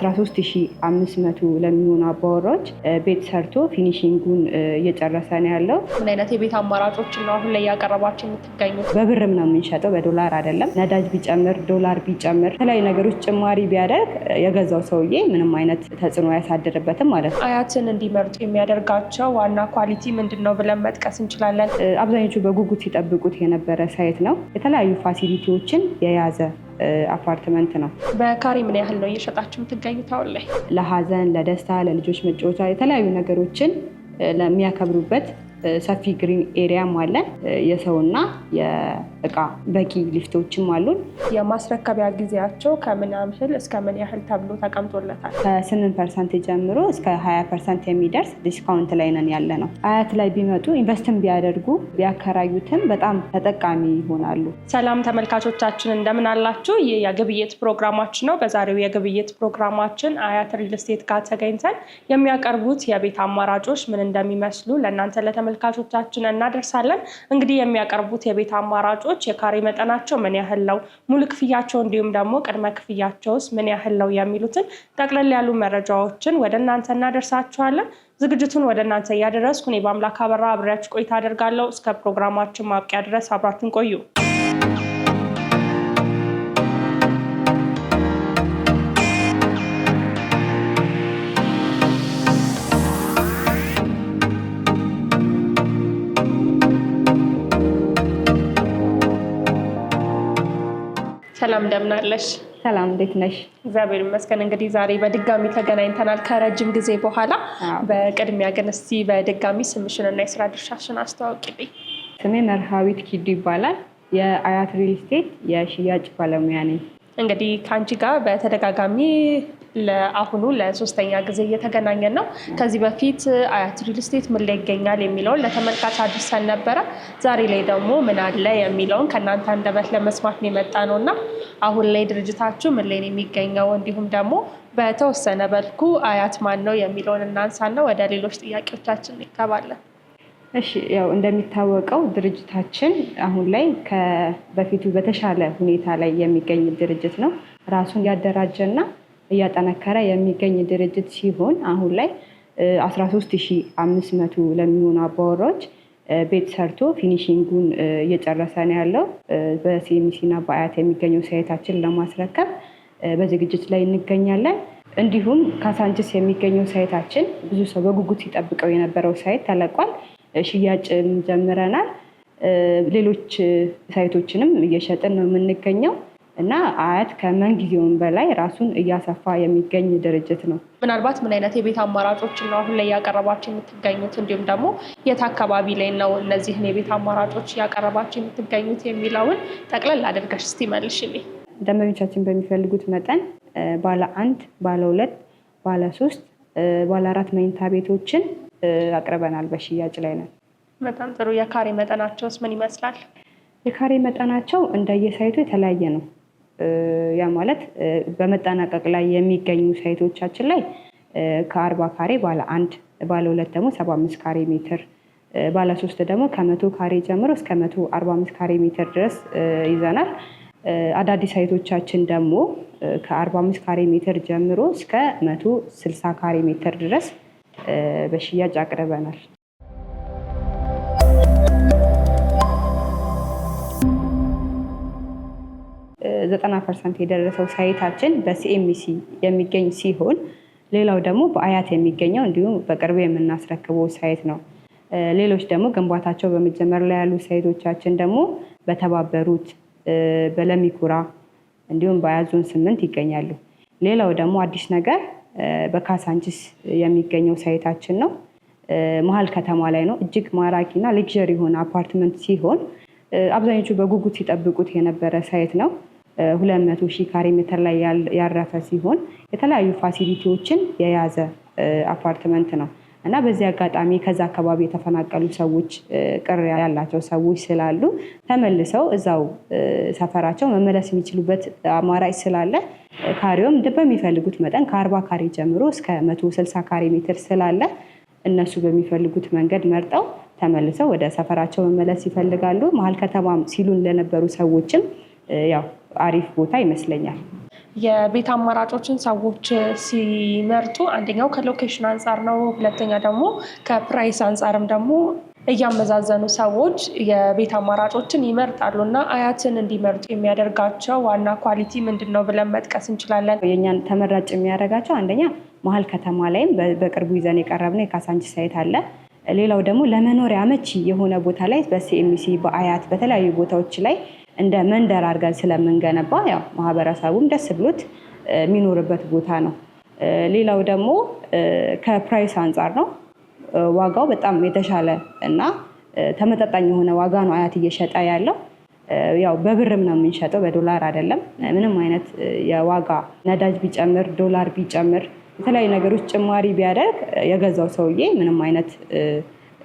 13500 ለሚሆኑ አባወራዎች ቤት ሰርቶ ፊኒሺንጉን እየጨረሰ ነው ያለው። ምን አይነት የቤት አማራጮችን ነው አሁን ላይ ያቀረባችሁ የምትገኙት? በብርም ነው የምንሸጠው፣ በዶላር አይደለም። ነዳጅ ቢጨምር ዶላር ቢጨምር የተለያዩ ነገሮች ጭማሪ ቢያደርግ የገዛው ሰውዬ ምንም አይነት ተጽዕኖ አያሳድርበትም ማለት ነው። አያትን እንዲመርጡ የሚያደርጋቸው ዋና ኳሊቲ ምንድን ነው ብለን መጥቀስ እንችላለን? አብዛኞቹ በጉጉት ሲጠብቁት የነበረ ሳይት ነው። የተለያዩ ፋሲሊቲዎችን የያዘ አፓርትመንት ነው። በካሬ ምን ያህል ነው እየሸጣችሁ የምትገኙት አሁን ላይ? ለሀዘን፣ ለደስታ፣ ለልጆች መጫወቻ የተለያዩ ነገሮችን ለሚያከብሩበት ሰፊ ግሪን ኤሪያም አለን። የሰውና የእቃ በቂ ሊፍቶችም አሉን። የማስረከቢያ ጊዜያቸው ከምን ያህል እስከ ምን ያህል ተብሎ ተቀምጦለታል? ከ8% ጀምሮ እስከ 20% የሚደርስ ዲስካውንት ላይ ነን ያለ ነው። አያት ላይ ቢመጡ ኢንቨስትን ቢያደርጉ ቢያከራዩትም በጣም ተጠቃሚ ይሆናሉ። ሰላም ተመልካቾቻችን እንደምን አላችሁ? ይህ የግብይት ፕሮግራማችን ነው። በዛሬው የግብይት ፕሮግራማችን አያት ሪል ስቴት ጋር ተገኝተን የሚያቀርቡት የቤት አማራጮች ምን እንደሚመስሉ ለእናንተ ተመልካቾቻችን እናደርሳለን። እንግዲህ የሚያቀርቡት የቤት አማራጮች የካሬ መጠናቸው ምን ያህል ነው፣ ሙሉ ክፍያቸው እንዲሁም ደግሞ ቅድመ ክፍያቸውስ ምን ያህል ነው የሚሉትን ጠቅለል ያሉ መረጃዎችን ወደ እናንተ እናደርሳችኋለን። ዝግጅቱን ወደ እናንተ እያደረስኩ እኔ በአምላክ አበራ አብሬያችሁ ቆይታ አደርጋለሁ። እስከ ፕሮግራማችን ማብቂያ ድረስ አብራችሁን ቆዩ። ሰላም እንደምን አለሽ? ሰላም እንዴት ነሽ? እግዚአብሔር ይመስገን። እንግዲህ ዛሬ በድጋሚ ተገናኝተናል ከረጅም ጊዜ በኋላ። በቅድሚያ ግን እስቲ በድጋሚ ስምሽንና የስራ ድርሻሽን አስተዋውቂልኝ። ስሜ መርሃዊት ኪዱ ይባላል። የአያት ሪል ስቴት የሽያጭ ባለሙያ ነኝ። እንግዲህ ከአንቺ ጋር በተደጋጋሚ ለአሁኑ ለሶስተኛ ጊዜ እየተገናኘን ነው። ከዚህ በፊት አያት ሪል ስቴት ምን ላይ ይገኛል የሚለውን ለተመልካች አድርሰን ነበረ። ዛሬ ላይ ደግሞ ምን አለ የሚለውን ከእናንተ አንደበት ለመስማት ነው የመጣ ነው እና አሁን ላይ ድርጅታችሁ ምን ላይ ነው የሚገኘው፣ እንዲሁም ደግሞ በተወሰነ መልኩ አያት ማን ነው የሚለውን እናንሳና ወደ ሌሎች ጥያቄዎቻችን እንገባለን። እሺ፣ ያው እንደሚታወቀው ድርጅታችን አሁን ላይ ከበፊቱ በተሻለ ሁኔታ ላይ የሚገኝ ድርጅት ነው። ራሱን ያደራጀና እያጠነከረ የሚገኝ ድርጅት ሲሆን አሁን ላይ 13500 ለሚሆኑ አባወራዎች ቤት ሰርቶ ፊኒሺንጉን እየጨረሰ ነው ያለው። በሲኤምሲ እና በአያት የሚገኘው ሳይታችን ለማስረከብ በዝግጅት ላይ እንገኛለን። እንዲሁም ካሳንችስ የሚገኘው ሳይታችን ብዙ ሰው በጉጉት ሲጠብቀው የነበረው ሳይት ተለቋል። ሽያጭም ጀምረናል። ሌሎች ሳይቶችንም እየሸጥን ነው የምንገኘው እና አያት ከመንጊዜውም በላይ ራሱን እያሰፋ የሚገኝ ድርጅት ነው። ምናልባት ምን አይነት የቤት አማራጮችን ነው አሁን ላይ እያቀረባችሁ የምትገኙት፣ እንዲሁም ደግሞ የት አካባቢ ላይ ነው እነዚህን የቤት አማራጮች እያቀረባችሁ የምትገኙት የሚለውን ጠቅለል አድርገሽ እስቲ መልሽልኝ። ደንበኞቻችን በሚፈልጉት መጠን ባለ 1፣ ባለ 2፣ ባለ 3፣ ባለ 4 መኝታ ቤቶችን አቅርበናል። በሽያጭ ላይ ነን። በጣም ጥሩ። የካሬ መጠናቸውስ ምን ይመስላል? የካሬ መጠናቸው እንደየሳይቱ የተለያየ ነው። ያ ማለት በመጠናቀቅ ላይ የሚገኙ ሳይቶቻችን ላይ ከ40 ካሬ ባለ 1፣ ባለ 2 ደግሞ 75 ካሬ ሜትር፣ ባለ 3 ደግሞ ከ100 ካሬ ጀምሮ እስከ 145 ካሬ ሜትር ድረስ ይዘናል። አዳዲስ ሳይቶቻችን ደግሞ ከ45 ካሬ ሜትር ጀምሮ እስከ 160 ካሬ ሜትር ድረስ በሽያጭ አቅርበናል። 90% የደረሰው ሳይታችን በሲኤምሲ የሚገኝ ሲሆን ሌላው ደግሞ በአያት የሚገኘው እንዲሁም በቅርቡ የምናስረክበው ሳይት ነው። ሌሎች ደግሞ ግንባታቸው በመጀመር ላይ ያሉ ሳይቶቻችን ደግሞ በተባበሩት፣ በለሚኩራ እንዲሁም በአያት ዞን 8 ይገኛሉ። ሌላው ደግሞ አዲስ ነገር በካሳንችስ የሚገኘው ሳይታችን ነው። መሀል ከተማ ላይ ነው። እጅግ ማራኪና ሌክዠሪ የሆነ አፓርትመንት ሲሆን አብዛኞቹ በጉጉት ሲጠብቁት የነበረ ሳይት ነው። 200,000 ካሬ ሜትር ላይ ያረፈ ሲሆን የተለያዩ ፋሲሊቲዎችን የያዘ አፓርትመንት ነው እና በዚህ አጋጣሚ ከዛ አካባቢ የተፈናቀሉ ሰዎች፣ ቅር ያላቸው ሰዎች ስላሉ ተመልሰው እዛው ሰፈራቸው መመለስ የሚችሉበት አማራጭ ስላለ ካሬውም በሚፈልጉት መጠን ከ40 ካሬ ጀምሮ እስከ 160 ካሬ ሜትር ስላለ እነሱ በሚፈልጉት መንገድ መርጠው ተመልሰው ወደ ሰፈራቸው መመለስ ይፈልጋሉ። መሀል ከተማም ሲሉን ለነበሩ ሰዎችም ያው አሪፍ ቦታ ይመስለኛል። የቤት አማራጮችን ሰዎች ሲመርጡ አንደኛው ከሎኬሽን አንጻር ነው፣ ሁለተኛ ደግሞ ከፕራይስ አንጻርም ደግሞ እያመዛዘኑ ሰዎች የቤት አማራጮችን ይመርጣሉ እና አያትን እንዲመርጡ የሚያደርጋቸው ዋና ኳሊቲ ምንድን ነው ብለን መጥቀስ እንችላለን? የእኛን ተመራጭ የሚያደርጋቸው አንደኛ መሀል ከተማ ላይም በቅርቡ ይዘን የቀረብነው የካሳንቺስ ሳይት አለ። ሌላው ደግሞ ለመኖሪያ አመቺ የሆነ ቦታ ላይ በሲኤምሲ በአያት በተለያዩ ቦታዎች ላይ እንደ መንደር አድርገን ስለምንገነባ ያው ማህበረሰቡም ደስ ብሎት የሚኖርበት ቦታ ነው። ሌላው ደግሞ ከፕራይስ አንጻር ነው። ዋጋው በጣም የተሻለ እና ተመጣጣኝ የሆነ ዋጋ ነው አያት እየሸጠ ያለው። ያው በብርም ነው የምንሸጠው፣ በዶላር አይደለም። ምንም አይነት የዋጋ ነዳጅ ቢጨምር ዶላር ቢጨምር የተለያዩ ነገሮች ጭማሪ ቢያደርግ የገዛው ሰውዬ ምንም አይነት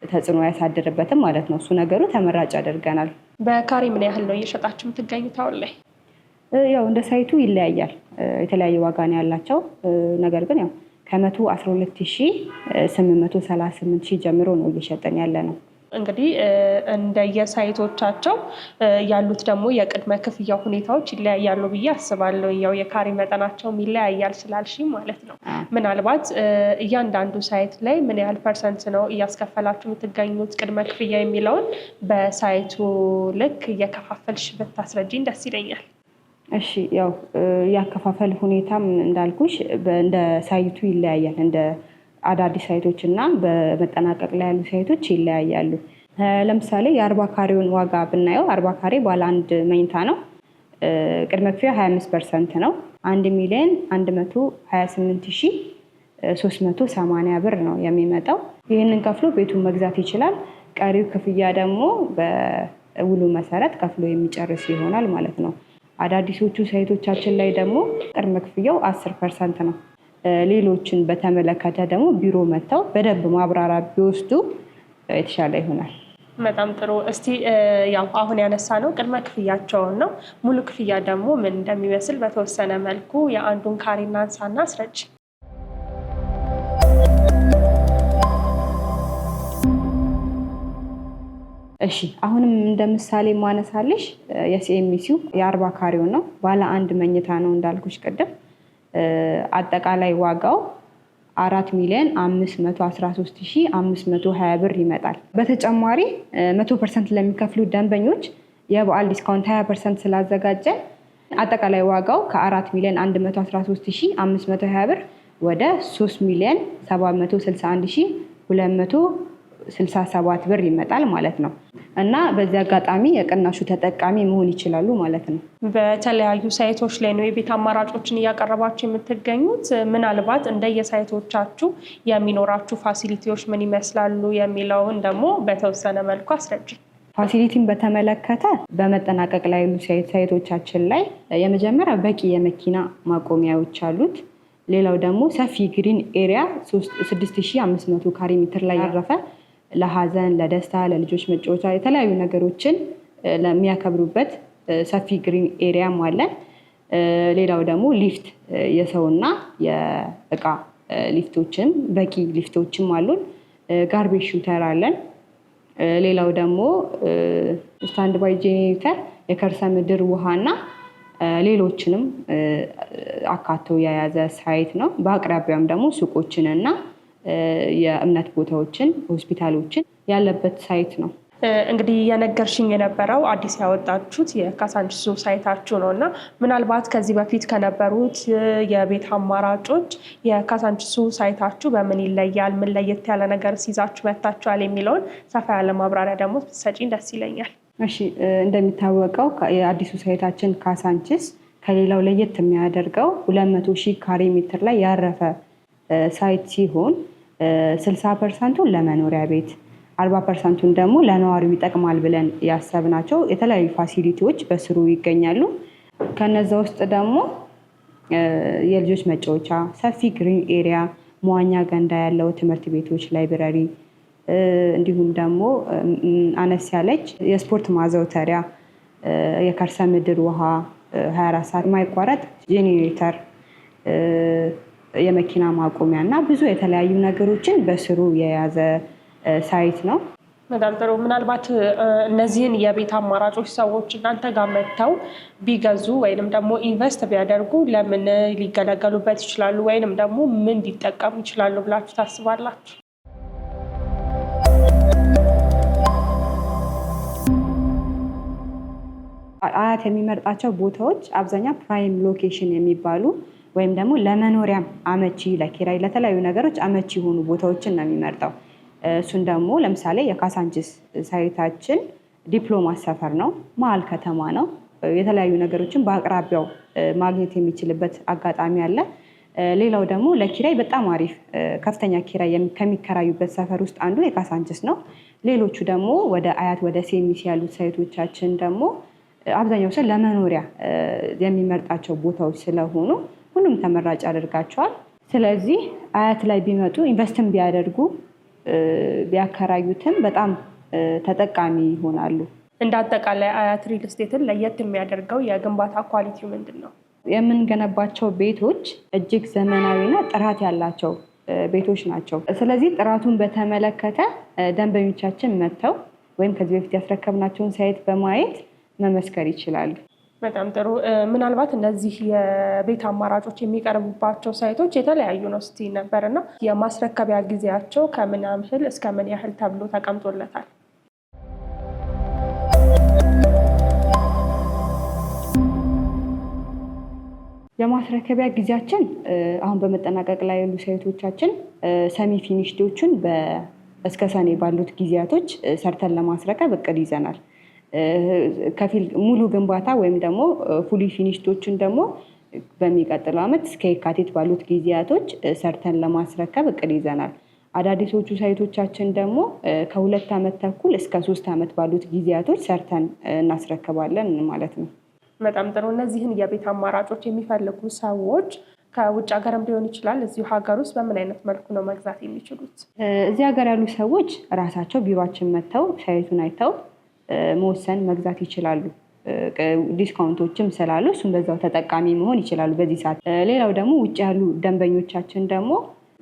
ተጽዕኖ አያሳድርበትም ማለት ነው። እሱ ነገሩ ተመራጭ ያደርገናል። በካሬ ምን ያህል ነው እየሸጣችሁ የምትገኙት አሁን ላይ? ያው እንደ ሳይቱ ይለያያል። የተለያየ ዋጋ ነው ያላቸው። ነገር ግን ያው ከ112,838 ጀምሮ ነው እየሸጠን ያለ ነው። እንግዲህ እንደየሳይቶቻቸው ያሉት ደግሞ የቅድመ ክፍያ ሁኔታዎች ይለያያሉ ብዬ አስባለሁ። ያው የካሬ መጠናቸውም ይለያያል ስላልሽ ማለት ነው። ምናልባት እያንዳንዱ ሳይት ላይ ምን ያህል ፐርሰንት ነው እያስከፈላችሁ የምትገኙት ቅድመ ክፍያ የሚለውን በሳይቱ ልክ እየከፋፈልሽ ብታስረጂኝ ደስ ይለኛል። እሺ፣ ያው ያከፋፈል ሁኔታም እንዳልኩሽ እንደ ሳይቱ ይለያያል። እንደ አዳዲስ ሳይቶች እና በመጠናቀቅ ላይ ያሉ ሳይቶች ይለያያሉ። ለምሳሌ የ40 ካሬውን ዋጋ ብናየው 40 ካሬ ባለ አንድ መኝታ ነው። ቅድመ ክፍያ 25% ነው። 1,128,380 ብር ነው የሚመጣው። ይህንን ከፍሎ ቤቱን መግዛት ይችላል። ቀሪው ክፍያ ደግሞ በውሉ መሰረት ከፍሎ የሚጨርስ ይሆናል ማለት ነው። አዳዲሶቹ ሳይቶቻችን ላይ ደግሞ ቅድመ ክፍያው 10% ነው። ሌሎችን በተመለከተ ደግሞ ቢሮ መጥተው በደንብ ማብራሪያ ቢወስዱ የተሻለ ይሆናል። በጣም ጥሩ። እስቲ ያው አሁን ያነሳ ነው ቅድመ ክፍያቸውን ነው። ሙሉ ክፍያ ደግሞ ምን እንደሚመስል በተወሰነ መልኩ የአንዱን ካሬ እናንሳና አስረጅ። እሺ፣ አሁንም እንደ ምሳሌ ማነሳለሽ የሲኤምሲው የ40 ካሬው ነው። ባለ አንድ መኝታ ነው እንዳልኩሽ ቅድም። አጠቃላይ ዋጋው 4,513,520 ብር ይመጣል። በተጨማሪ 100% ለሚከፍሉ ደንበኞች የበዓል ዲስካውንት 20% ስላዘጋጀ አጠቃላይ ዋጋው ከ4,113,520 ብር ወደ 3,761,267 ብር ይመጣል ማለት ነው። እና በዚህ አጋጣሚ የቅናሹ ተጠቃሚ መሆን ይችላሉ ማለት ነው። በተለያዩ ሳይቶች ላይ ነው የቤት አማራጮችን እያቀረባችሁ የምትገኙት። ምናልባት እንደየሳይቶቻችሁ የሚኖራችሁ ፋሲሊቲዎች ምን ይመስላሉ የሚለውን ደግሞ በተወሰነ መልኩ አስረጅ። ፋሲሊቲን በተመለከተ በመጠናቀቅ ላይ ያሉ ሳይቶቻችን ላይ የመጀመሪያ በቂ የመኪና ማቆሚያዎች አሉት። ሌላው ደግሞ ሰፊ ግሪን ኤሪያ 6500 ካሬ ሜትር ላይ ያረፈ ለሀዘን፣ ለደስታ፣ ለልጆች መጫወቻ የተለያዩ ነገሮችን ለሚያከብሩበት ሰፊ ግሪን ኤሪያም አለን። ሌላው ደግሞ ሊፍት የሰውና የእቃ ሊፍቶችም በቂ ሊፍቶችም አሉን። ጋርቤጅ ሹተር አለን። ሌላው ደግሞ ስታንድ ባይ ጄኔሬተር፣ የከርሰ ምድር ውሃና ሌሎችንም አካቶ የያዘ ሳይት ነው። በአቅራቢያም ደግሞ ሱቆችንና የእምነት ቦታዎችን፣ ሆስፒታሎችን ያለበት ሳይት ነው። እንግዲህ የነገርሽኝ የነበረው አዲስ ያወጣችሁት የካሳንቺሱ ሳይታችሁ ነው እና ምናልባት ከዚህ በፊት ከነበሩት የቤት አማራጮች የካሳንቺሱ ሳይታችሁ በምን ይለያል? ምን ለየት ያለ ነገር ይዛችሁ መጥታችኋል የሚለውን ሰፋ ያለ ማብራሪያ ደግሞ ሰጪኝ ደስ ይለኛል። እሺ፣ እንደሚታወቀው የአዲሱ ሳይታችን ካሳንቺስ ከሌላው ለየት የሚያደርገው 200,000 ካሬ ሜትር ላይ ያረፈ ሳይት ሲሆን 60%ን ለመኖሪያ ቤት 40%ን ደግሞ ለነዋሪው ይጠቅማል ብለን ያሰብናቸው የተለያዩ ፋሲሊቲዎች በስሩ ይገኛሉ። ከነዛ ውስጥ ደግሞ የልጆች መጫወቻ፣ ሰፊ ግሪን ኤሪያ፣ መዋኛ ገንዳ ያለው ትምህርት ቤቶች፣ ላይብረሪ እንዲሁም ደግሞ አነስ ያለች የስፖርት ማዘውተሪያ፣ የከርሰ ምድር ውሃ 24 ሰዓት ማይቋረጥ ጄኔሬተር፣ የመኪና ማቆሚያ እና ብዙ የተለያዩ ነገሮችን በስሩ የያዘ ሳይት ነው። በጣም ጥሩ። ምናልባት እነዚህን የቤት አማራጮች ሰዎች እናንተ ጋር መጥተው ቢገዙ ወይንም ደግሞ ኢንቨስት ቢያደርጉ ለምን ሊገለገሉበት ይችላሉ ወይንም ደግሞ ምን ሊጠቀሙ ይችላሉ ብላችሁ ታስባላችሁ? አያት የሚመርጣቸው ቦታዎች አብዛኛው ፕራይም ሎኬሽን የሚባሉ ወይም ደግሞ ለመኖሪያም አመቺ፣ ለኪራይ፣ ለተለያዩ ነገሮች አመቺ የሆኑ ቦታዎችን ነው የሚመርጠው። እሱን ደግሞ ለምሳሌ የካሳንችስ ሳይታችን ዲፕሎማት ሰፈር ነው፣ መሀል ከተማ ነው። የተለያዩ ነገሮችን በአቅራቢያው ማግኘት የሚችልበት አጋጣሚ አለ። ሌላው ደግሞ ለኪራይ በጣም አሪፍ ከፍተኛ ኪራይ ከሚከራዩበት ሰፈር ውስጥ አንዱ የካሳንችስ ነው። ሌሎቹ ደግሞ ወደ አያት ወደ ሴሚሲ ያሉት ሳይቶቻችን ደግሞ አብዛኛው ሰው ለመኖሪያ የሚመርጣቸው ቦታዎች ስለሆኑ ሁሉም ተመራጭ ያደርጋቸዋል። ስለዚህ አያት ላይ ቢመጡ ኢንቨስትም ቢያደርጉ ቢያከራዩትም በጣም ተጠቃሚ ይሆናሉ። እንደ አጠቃላይ አያት ሪል ስቴትን ለየት የሚያደርገው የግንባታ ኳሊቲው ምንድን ነው? የምንገነባቸው ቤቶች እጅግ ዘመናዊና ጥራት ያላቸው ቤቶች ናቸው። ስለዚህ ጥራቱን በተመለከተ ደንበኞቻችን መጥተው ወይም ከዚህ በፊት ያስረከብናቸውን ሳይት በማየት መመስከር ይችላሉ። በጣም ጥሩ። ምናልባት እነዚህ የቤት አማራጮች የሚቀርቡባቸው ሳይቶች የተለያዩ ነው ስቲ ነበር እና የማስረከቢያ ጊዜያቸው ከምን ያህል እስከ ምን ያህል ተብሎ ተቀምጦለታል? የማስረከቢያ ጊዜያችን አሁን በመጠናቀቅ ላይ ያሉ ሳይቶቻችን ሰሚ ፊኒሽዶችን እስከ ሰኔ ባሉት ጊዜያቶች ሰርተን ለማስረከብ እቅድ ይዘናል። ከፊል ሙሉ ግንባታ ወይም ደግሞ ፉሊ ፊኒሽዶችን ደግሞ በሚቀጥለው ዓመት እስከ የካቲት ባሉት ጊዜያቶች ሰርተን ለማስረከብ እቅድ ይዘናል። አዳዲሶቹ ሳይቶቻችን ደግሞ ከ2 ዓመት ተኩል እስከ 3 ዓመት ባሉት ጊዜያቶች ሰርተን እናስረክባለን ማለት ነው። በጣም ጥሩ። እነዚህን የቤት አማራጮች የሚፈልጉ ሰዎች ከውጭ ሀገርም ሊሆን ይችላል፣ እዚሁ ሀገር ውስጥ በምን አይነት መልኩ ነው መግዛት የሚችሉት? እዚህ ሀገር ያሉ ሰዎች ራሳቸው ቢሮአችን መጥተው ሳይቱን አይተው መወሰን መግዛት ይችላሉ። ዲስካውንቶችም ስላሉ እሱም በዛው ተጠቃሚ መሆን ይችላሉ በዚህ ሰዓት። ሌላው ደግሞ ውጭ ያሉ ደንበኞቻችን ደግሞ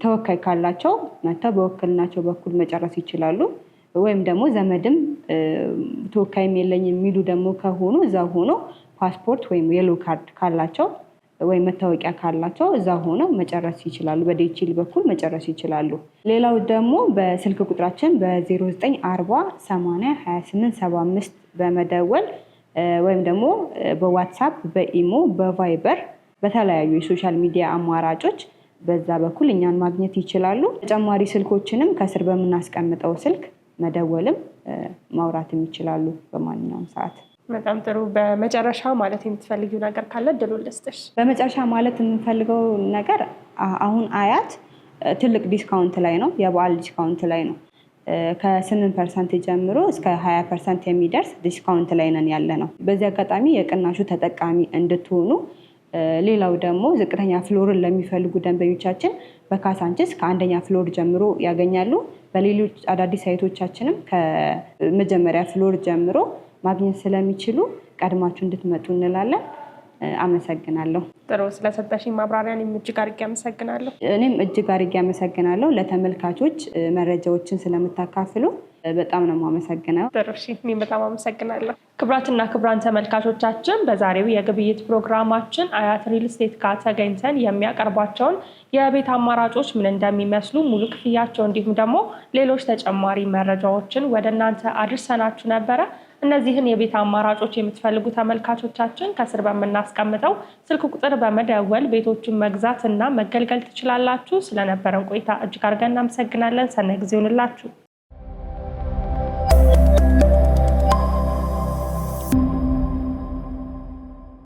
ተወካይ ካላቸው መጥተው በወክልናቸው በኩል መጨረስ ይችላሉ። ወይም ደግሞ ዘመድም ተወካይም የለኝ የሚሉ ደግሞ ከሆኑ እዛ ሆኖ ፓስፖርት ወይም የሎ ካርድ ካላቸው ወይም መታወቂያ ካላቸው እዛ ሆነው መጨረስ ይችላሉ። በዲኤችኤል በኩል መጨረስ ይችላሉ። ሌላው ደግሞ በስልክ ቁጥራችን በ0940802875 በመደወል ወይም ደግሞ በዋትሳፕ፣ በኢሞ፣ በቫይበር በተለያዩ የሶሻል ሚዲያ አማራጮች በዛ በኩል እኛን ማግኘት ይችላሉ። ተጨማሪ ስልኮችንም ከስር በምናስቀምጠው ስልክ መደወልም ማውራትም ይችላሉ በማንኛውም ሰዓት። በጣም ጥሩ። በመጨረሻ ማለት የምትፈልጊው ነገር ካለ እድሉን ልስጥሽ። በመጨረሻ ማለት የምንፈልገው ነገር አሁን አያት ትልቅ ዲስካውንት ላይ ነው፣ የበዓል ዲስካውንት ላይ ነው። ከ8% ጀምሮ እስከ 20% የሚደርስ ዲስካውንት ላይ ነን ያለ ነው። በዚህ አጋጣሚ የቅናሹ ተጠቃሚ እንድትሆኑ። ሌላው ደግሞ ዝቅተኛ ፍሎርን ለሚፈልጉ ደንበኞቻችን በካሳንችስ ከ1ኛ ፍሎር ጀምሮ ያገኛሉ። በሌሎች አዳዲስ ሳይቶቻችንም ከመጀመሪያ ፍሎር ጀምሮ ማግኘት ስለሚችሉ ቀድማችሁ እንድትመጡ እንላለን። አመሰግናለሁ። ጥሩ። ስለሰጠሽኝ ማብራሪያ እኔም እጅግ አድርጌ አመሰግናለሁ። እኔም እጅግ አድርጌ አመሰግናለሁ። ለተመልካቾች መረጃዎችን ስለምታካፍሉ በጣም ነው የማመሰግነው። ጥሩ። እሺ፣ እኔም በጣም አመሰግናለሁ። ክቡራትና ክቡራን ተመልካቾቻችን በዛሬው የግብይት ፕሮግራማችን አያት ሪል ስቴት ጋር ተገኝተን የሚያቀርቧቸውን የቤት አማራጮች ምን እንደሚመስሉ ሙሉ ክፍያቸው፣ እንዲሁም ደግሞ ሌሎች ተጨማሪ መረጃዎችን ወደ እናንተ አድርሰናችሁ ነበረ። እነዚህን የቤት አማራጮች የምትፈልጉ ተመልካቾቻችን ከስር በምናስቀምጠው ስልክ ቁጥር በመደወል ቤቶችን መግዛት እና መገልገል ትችላላችሁ። ስለነበረን ቆይታ እጅግ አድርገን እናመሰግናለን። ሰናይ ጊዜ ይሁንላችሁ።